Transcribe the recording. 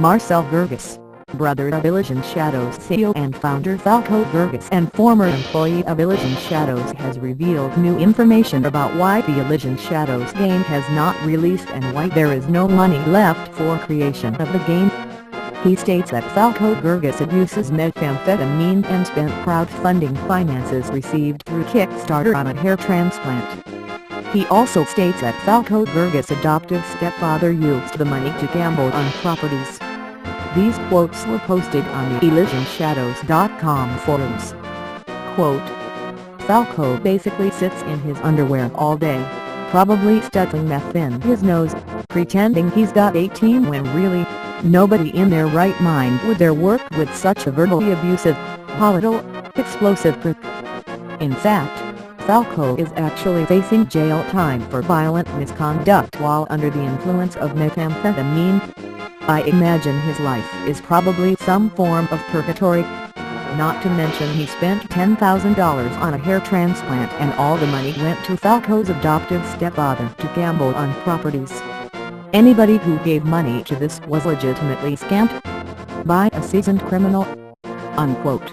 Marcel Girgis, brother of Elysian Shadows CEO and founder Falco Girgis and former employee of Elysian Shadows, has revealed new information about why the Elysian Shadows game has not released and why there is no money left for creation of the game. He states that Falco Girgis abuses methamphetamine and spent crowdfunding finances received through Kickstarter on a hair transplant. He also states that Falco Girgis' adoptive stepfather used the money to gamble on properties. These quotes were posted on the elysianshadows.com forums. Quote, "Falco basically sits in his underwear all day, probably stuffing meth in his nose, pretending he's got 18 when really, nobody in their right mind would dare work with such a verbally abusive, volatile, explosive prick. In fact, Falco is actually facing jail time for violent misconduct while under the influence of methamphetamine. I imagine his life is probably some form of purgatory. Not to mention he spent $10,000 on a hair transplant and all the money went to Falco's adoptive stepfather to gamble on properties. Anybody who gave money to this was legitimately scammed by a seasoned criminal." Unquote.